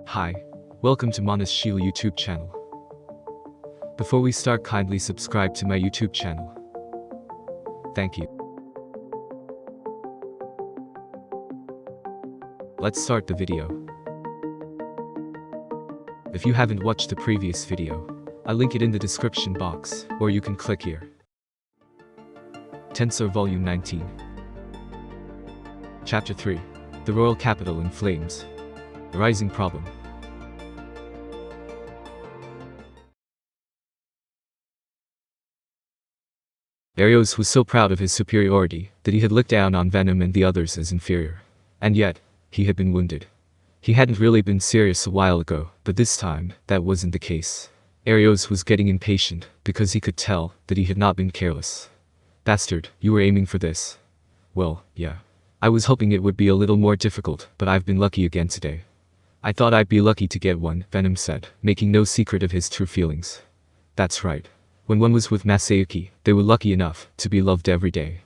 Hi, welcome to Manas Shield YouTube channel. Before we start, kindly subscribe to my YouTube channel. Thank you. Let's start the video. If you haven't watched the previous video, I'll link it in the description box, or you can click here. Tensura Volume 19. Chapter 3. The Royal Capital in Flames. The Rising Problem. Aeros was so proud of his superiority that he had looked down on Venom and the others as inferior. And yet, he had been wounded. He hadn't really been serious a while ago, but this time, that wasn't the case. Aeros was getting impatient, because he could tell that he had not been careless. Bastard, you were aiming for this. Well, yeah. I was hoping it would be a little more difficult, but I've been lucky again today. I thought I'd be lucky to get one, Venom said, making no secret of his true feelings. That's right. When one was with Masayuki, they were lucky enough to be loved every day.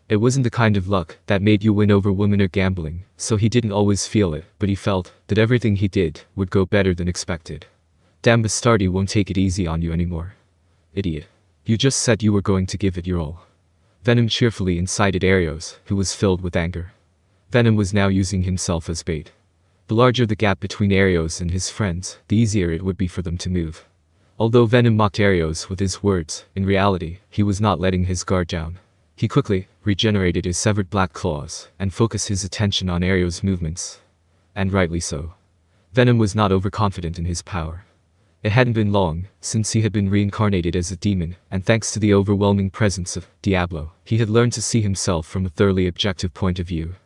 It wasn't the kind of luck that made you win over women or gambling, so he didn't always feel it, but he felt that everything he did would go better than expected. Damn, Bastardi won't take it easy on you anymore. Idiot. You just said you were going to give it your all. Venom cheerfully incited Aeros, who was filled with anger. Venom was now using himself as bait. The larger the gap between Aeros and his friends, the easier it would be for them to move. Although Venom mocked Aeros with his words, in reality, he was not letting his guard down. He quickly regenerated his severed black claws and focused his attention on Aeros' movements. And rightly so. Venom was not overconfident in his power. It hadn't been long since he had been reincarnated as a demon, and thanks to the overwhelming presence of Diablo, he had learned to see himself from a thoroughly objective point of view.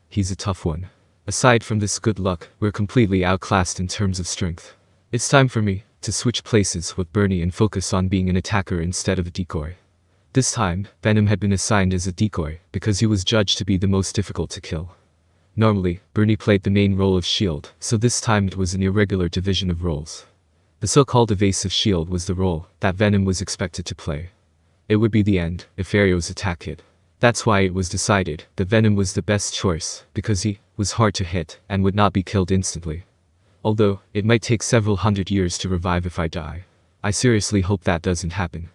He's a tough one. Aside from this good luck, we're completely outclassed in terms of strength. It's time for me to switch places with Bernie and focus on being an attacker instead of a decoy. This time, Venom had been assigned as a decoy because he was judged to be the most difficult to kill. Normally, Bernie played the main role of shield, so this time it was an irregular division of roles. The so-called evasive shield was the role that Venom was expected to play. It would be the end if Aeros' attack hit. That's why it was decided that Venom was the best choice, because he was hard to hit and would not be killed instantly. Although, it might take several hundred years to revive if I die. I seriously hope that doesn't happen.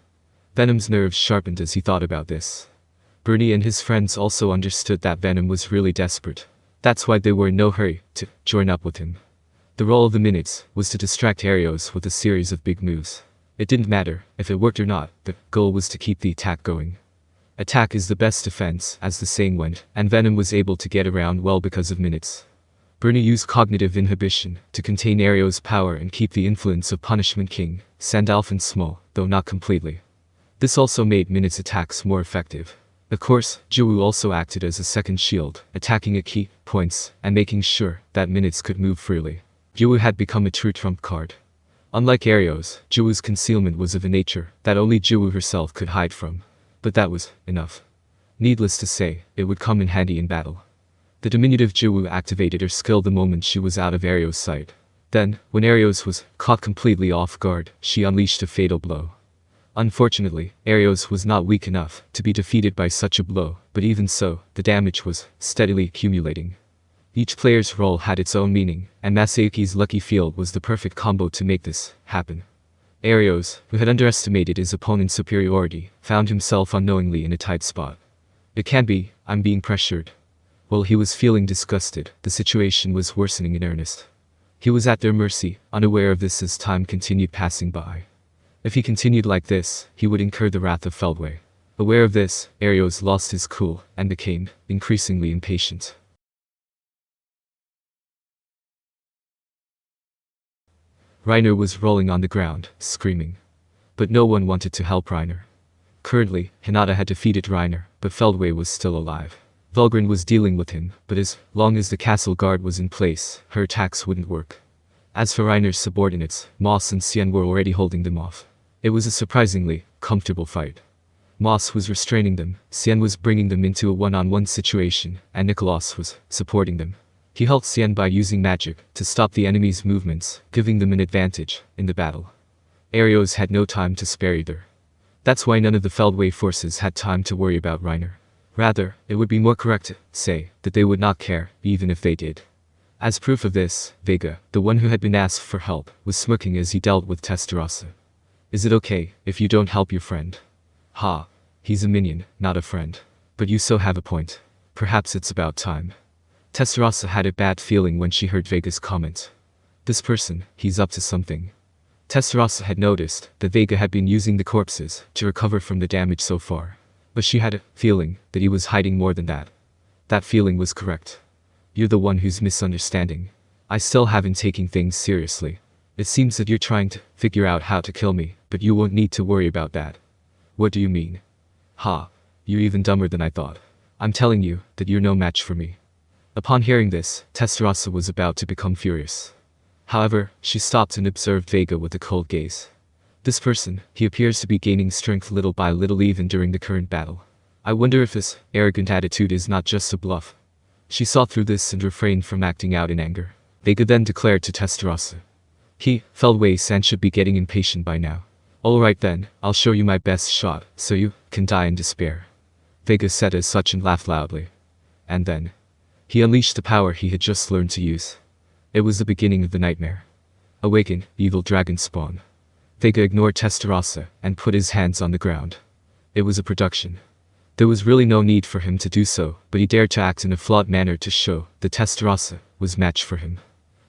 Venom's nerves sharpened as he thought about this. Bernie and his friends also understood that Venom was really desperate. That's why they were in no hurry to join up with him. The role of the minutes was to distract Aeros with a series of big moves. It didn't matter if it worked or not, the goal was to keep the attack going. Attack is the best defense, as the saying went, and Venom was able to get around well because of minutes. Bernie used cognitive inhibition to contain Aeros' power and keep the influence of Punishment King, Sandalphon small, though not completely. This also made Minutes' attacks more effective. Of course, Jiwoo also acted as a second shield, attacking at key points and making sure that Minutes could move freely. Jiwoo had become a true trump card. Unlike Aeros, Jiwoo's concealment was of a nature that only Jiwoo herself could hide from. But that was enough. Needless to say, it would come in handy in battle. The diminutive Jiwoo activated her skill the moment she was out of Aeros' sight. Then, when Aeros was caught completely off guard, she unleashed a fatal blow. Unfortunately, Aeros was not weak enough to be defeated by such a blow, but even so, the damage was steadily accumulating. Each player's role had its own meaning, and Masayuki's lucky field was the perfect combo to make this happen. Aeros, who had underestimated his opponent's superiority, found himself unknowingly in a tight spot. It can be, I'm being pressured. While he was feeling disgusted, the situation was worsening in earnest. He was at their mercy, unaware of this as time continued passing by. If he continued like this, he would incur the wrath of Feldway. Aware of this, Aeros lost his cool and became increasingly impatient. Reiner was rolling on the ground, screaming. But no one wanted to help Reiner. Currently, Hinata had defeated Reiner, but Feldway was still alive. Vulgrin was dealing with him, but as long as the castle guard was in place, her attacks wouldn't work. As for Reiner's subordinates, Moss and Xian were already holding them off. It was a surprisingly comfortable fight. Moss was restraining them, Xian was bringing them into a one-on-one situation, and Nicholas was supporting them. He helped Xian by using magic to stop the enemy's movements, giving them an advantage in the battle. Aeros had no time to spare either. That's why none of the Feldway forces had time to worry about Reiner. Rather, it would be more correct to say that they would not care, even if they did. As proof of this, Vega, the one who had been asked for help, was smirking as he dealt with Tensura. Is it okay if you don't help your friend? Ha. He's a minion, not a friend. But you so have a point. Perhaps it's about time. Tensura had a bad feeling when she heard Vega's comment. This person, he's up to something. Tensura had noticed that Vega had been using the corpses to recover from the damage so far. But she had a feeling that he was hiding more than that. That feeling was correct. You're the one who's misunderstanding. I still haven't taken things seriously. It seems that you're trying to figure out how to kill me, but you won't need to worry about that. What do you mean? Ha. You're even dumber than I thought. I'm telling you that you're no match for me. Upon hearing this, Tensura was about to become furious. However, she stopped and observed Vega with a cold gaze. This person, he appears to be gaining strength little by little even during the current battle. I wonder if this arrogant attitude is not just a bluff. She saw through this and refrained from acting out in anger. Vega then declared to Tensura. He, Feldway-san should be getting impatient by now. Alright then, I'll show you my best shot, so you can die in despair. Vega said as such and laughed loudly. And then, he unleashed the power he had just learned to use. It was the beginning of the nightmare. Awaken, evil dragon spawn. Vega ignored Tensura and put his hands on the ground. It was a production. There was really no need for him to do so, but he dared to act in a flawed manner to show that Tensura was match for him.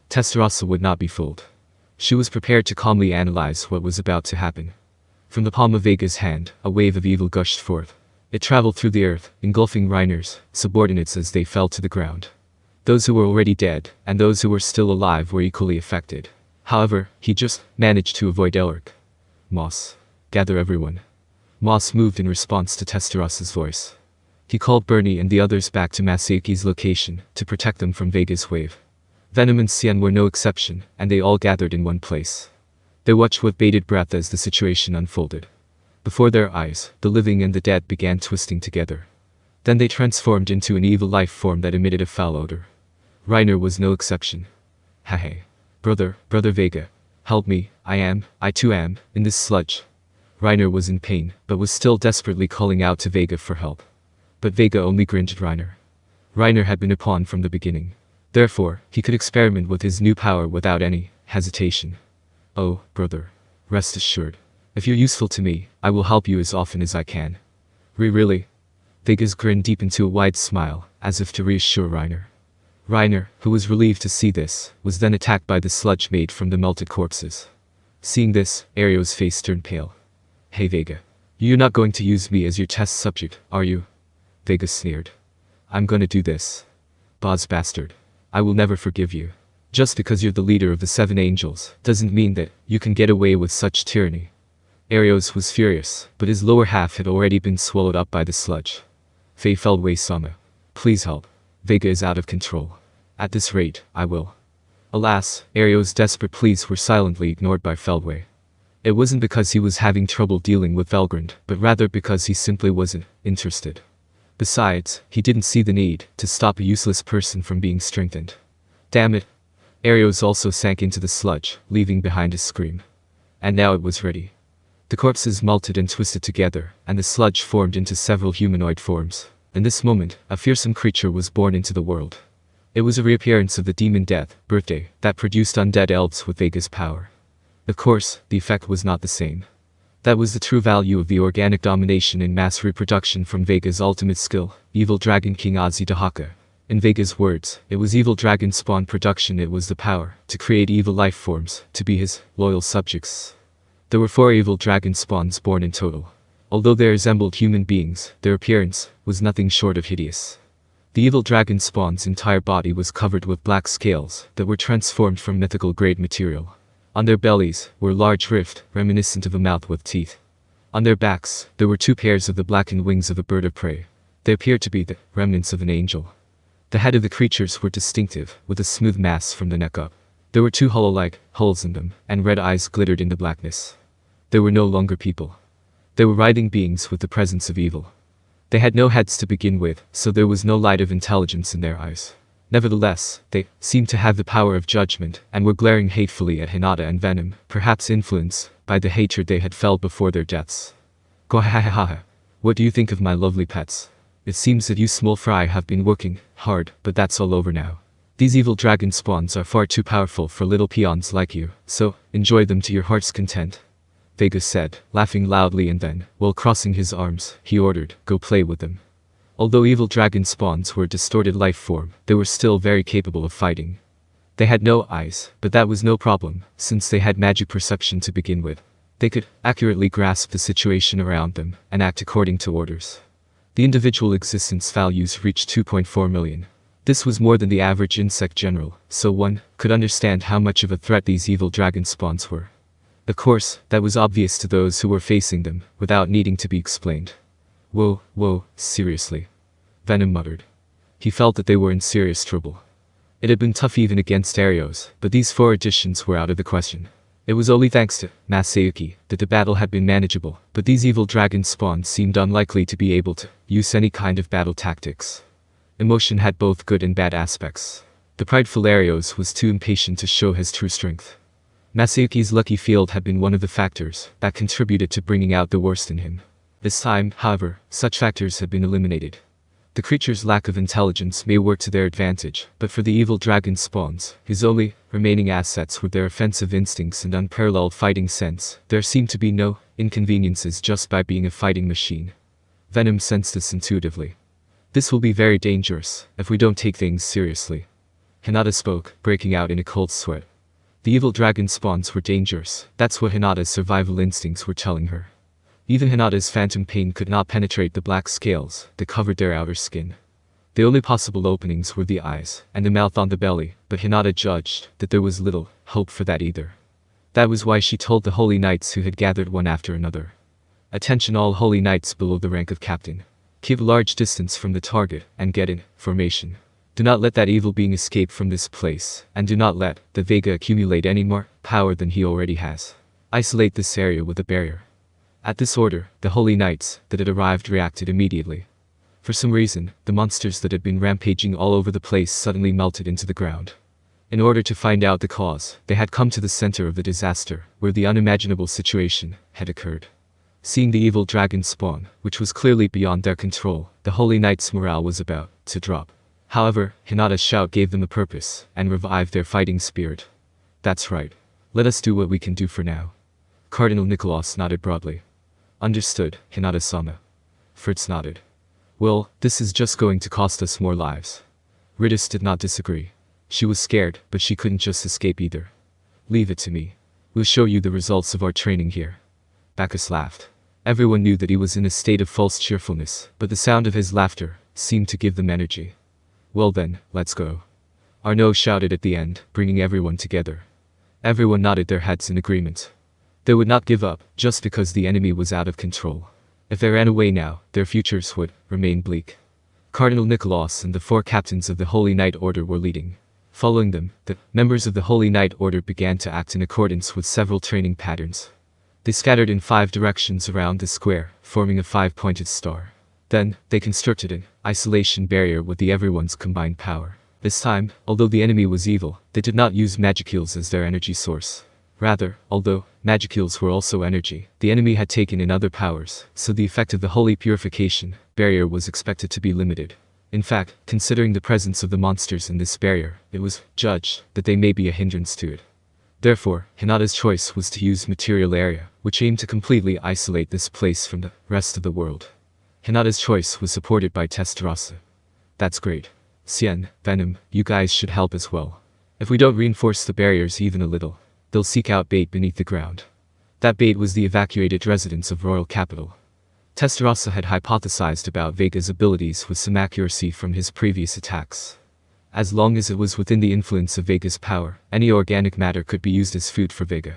Tensura would not be fooled. She was prepared to calmly analyze what was about to happen. From the palm of Vega's hand, a wave of evil gushed forth. It traveled through the earth, engulfing Reiner's subordinates as they fell to the ground. Those who were already dead, and those who were still alive were equally affected. However, he just managed to avoid Elric. Moss. Gather everyone. Moss moved in response to Tensura's voice. He called Bernie and the others back to Masayuki's location to protect them from Vega's wave. Venom and Cyan were no exception, and they all gathered in one place. They watched with bated breath as the situation unfolded. Before their eyes, the living and the dead began twisting together. Then they transformed into an evil life form that emitted a foul odor. Reiner was no exception. Hey. Brother Vega. Help me, I too am, in this sludge. Reiner was in pain, but was still desperately calling out to Vega for help. But Vega only grinned at Reiner. Reiner had been a pawn from the beginning. Therefore, he could experiment with his new power without any hesitation. Oh, brother. Rest assured. If you're useful to me, I will help you as often as I can. Really? Vega's grin deepened to a wide smile, as if to reassure Reiner. Reiner, who was relieved to see this, was then attacked by the sludge made from the melted corpses. Seeing this, Aeros' face turned pale. Hey Vega. You're not going to use me as your test subject, are you? Vega sneered. I'm gonna do this. Boz bastard. I will never forgive you. Just because you're the leader of the 7 angels, doesn't mean that you can get away with such tyranny. Aeros was furious, but his lower half had already been swallowed up by the sludge. Fei Feldway-sama. Please help. Vega is out of control. At this rate, I will. Alas, Aeros' desperate pleas were silently ignored by Feldway. It wasn't because he was having trouble dealing with Velgrund, but rather because he simply wasn't interested. Besides, he didn't see the need to stop a useless person from being strengthened. Damn it. Aeros also sank into the sludge, leaving behind a scream. And now it was ready. The corpses melted and twisted together, and the sludge formed into several humanoid forms. In this moment, a fearsome creature was born into the world. It was a reappearance of the demon Death, Birthday, that produced undead elves with Vega's power. Of course, the effect was not the same. That was the true value of the organic domination in mass reproduction from Vega's ultimate skill, Evil Dragon King Ozzy Dahaka. In Vega's words, it was evil dragon spawn production. It was the power to create evil life forms, to be his loyal subjects. There were 4 evil dragon spawns born in total. Although they resembled human beings, their appearance was nothing short of hideous. The evil dragon spawn's entire body was covered with black scales that were transformed from mythical grade material. On their bellies were large rifts, reminiscent of a mouth with teeth. On their backs, there were 2 pairs of the blackened wings of a bird of prey. They appeared to be the remnants of an angel. The head of the creatures were distinctive, with a smooth mass from the neck up. There were 2 hollow-like holes in them, and red eyes glittered in the blackness. They were no longer people. They were writhing beings with the presence of evil. They had no heads to begin with, so there was no light of intelligence in their eyes. Nevertheless, they seemed to have the power of judgment, and were glaring hatefully at Hinata and Venom, perhaps influenced by the hatred they had felt before their deaths. Gwahahaha. What do you think of my lovely pets? It seems that you small fry have been working hard, but that's all over now. These evil dragon spawns are far too powerful for little peons like you, so enjoy them to your heart's content," Vega said, laughing loudly, and then, while crossing his arms, he ordered, "Go play with them." Although evil dragon spawns were a distorted life form, they were still very capable of fighting. They had no eyes, but that was no problem, since they had magic perception to begin with. They could accurately grasp the situation around them and act according to orders. The individual existence values reached 2.4 million. This was more than the average insect general, so one could understand how much of a threat these evil dragon spawns were. Of course, that was obvious to those who were facing them, without needing to be explained. Whoa, seriously," Venom muttered. He felt that they were in serious trouble. It had been tough even against Aeros, but these 4 additions were out of the question. It was only thanks to Masayuki that the battle had been manageable, but these evil dragon spawns seemed unlikely to be able to use any kind of battle tactics. Emotion had both good and bad aspects. The prideful Aeros was too impatient to show his true strength. Masayuki's lucky field had been one of the factors that contributed to bringing out the worst in him. This time, however, such factors had been eliminated. The creature's lack of intelligence may work to their advantage, but for the evil dragon spawns, his only remaining assets were their offensive instincts and unparalleled fighting sense. There seemed to be no inconveniences just by being a fighting machine. Venom sensed this intuitively. "This will be very dangerous if we don't take things seriously," Hinata spoke, breaking out in a cold sweat. The evil dragon spawns were dangerous. That's what Hinata's survival instincts were telling her. Even Hinata's phantom pain could not penetrate the black scales that covered their outer skin. The only possible openings were the eyes and the mouth on the belly, but Hinata judged that there was little hope for that either. That was why she told the holy knights who had gathered one after another. "Attention all holy knights below the rank of captain. Keep a large distance from the target and get in formation. Do not let that evil being escape from this place, and do not let the Vega accumulate any more power than he already has. Isolate this area with a barrier." At this order, the holy knights that had arrived reacted immediately. For some reason, the monsters that had been rampaging all over the place suddenly melted into the ground. In order to find out the cause, they had come to the center of the disaster, where the unimaginable situation had occurred. Seeing the evil dragon spawn, which was clearly beyond their control, the holy knights' morale was about to drop. However, Hinata's shout gave them a purpose and revived their fighting spirit. "That's right. Let us do what we can do for now." Cardinal Nicholas nodded broadly. "Understood, Hinata-sama." Fritz nodded. "Well, this is just going to cost us more lives." Ritis did not disagree. She was scared, but she couldn't just escape either. "Leave it to me. We'll show you the results of our training here." Bacchus laughed. Everyone knew that he was in a state of false cheerfulness, but the sound of his laughter seemed to give them energy. "Well then, let's go," Arnaud shouted at the end, bringing everyone together. Everyone nodded their heads in agreement. They would not give up, just because the enemy was out of control. If they ran away now, their futures would remain bleak. Cardinal Nicholas and the 4 captains of the Holy Knight Order were leading. Following them, the members of the Holy Knight Order began to act in accordance with several training patterns. They scattered in 5 directions around the square, forming a 5-pointed star. Then, they constructed an isolation barrier with everyone's combined power. This time, although the enemy was evil, they did not use magicules as their energy source. Rather, although magicules were also energy, the enemy had taken in other powers, so the effect of the holy purification barrier was expected to be limited. In fact, considering the presence of the monsters in this barrier, it was judged that they may be a hindrance to it. Therefore, Hinata's choice was to use material area, which aimed to completely isolate this place from the rest of the world. Hinata's choice was supported by Tensura. "That's great. Sien, Venom, you guys should help as well. If we don't reinforce the barriers even a little, they'll seek out bait beneath the ground." That bait was the evacuated residents of Royal Capital. Tensura had hypothesized about Vega's abilities with some accuracy from his previous attacks. As long as it was within the influence of Vega's power, any organic matter could be used as food for Vega.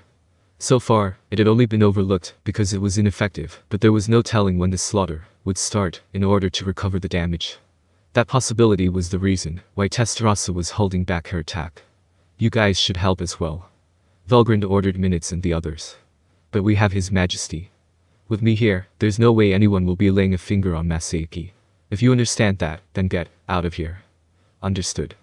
So far, it had only been overlooked because it was ineffective, but there was no telling when the slaughter would start in order to recover the damage. That possibility was the reason why Tensura was holding back her attack. "You guys should help as well," Valgrand ordered Minutes and the others. "But we have His Majesty. With me here, there's no way anyone will be laying a finger on Masayuki. If you understand that, then get out of here." "Understood."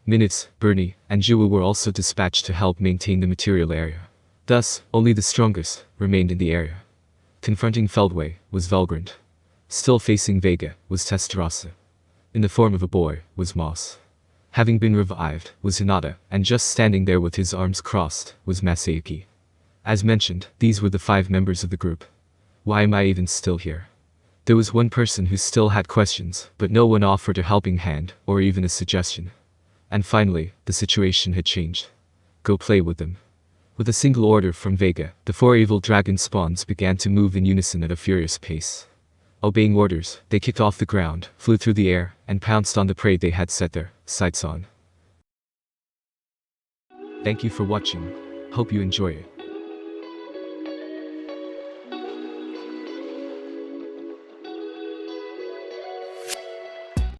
Minutes, Bernie, and Jua were also dispatched to help maintain the material area. Thus, only the strongest remained in the area. Confronting Feldway was Valgrand. Still facing Vega was Tensura. In the form of a boy was Moss. Having been revived was Hinata, and just standing there with his arms crossed was Masayuki. As mentioned, these were the 5 members of the group. Why am I even still here? There was one person who still had questions, but no one offered a helping hand or even a suggestion. And finally, the situation had changed. Go play with them. With a single order from Vega, the 4 evil dragon spawns began to move in unison at a furious pace. Obeying orders, they kicked off the ground, flew through the air, and pounced on the prey they had set their sights on. Thank you for watching. Hope you enjoy it.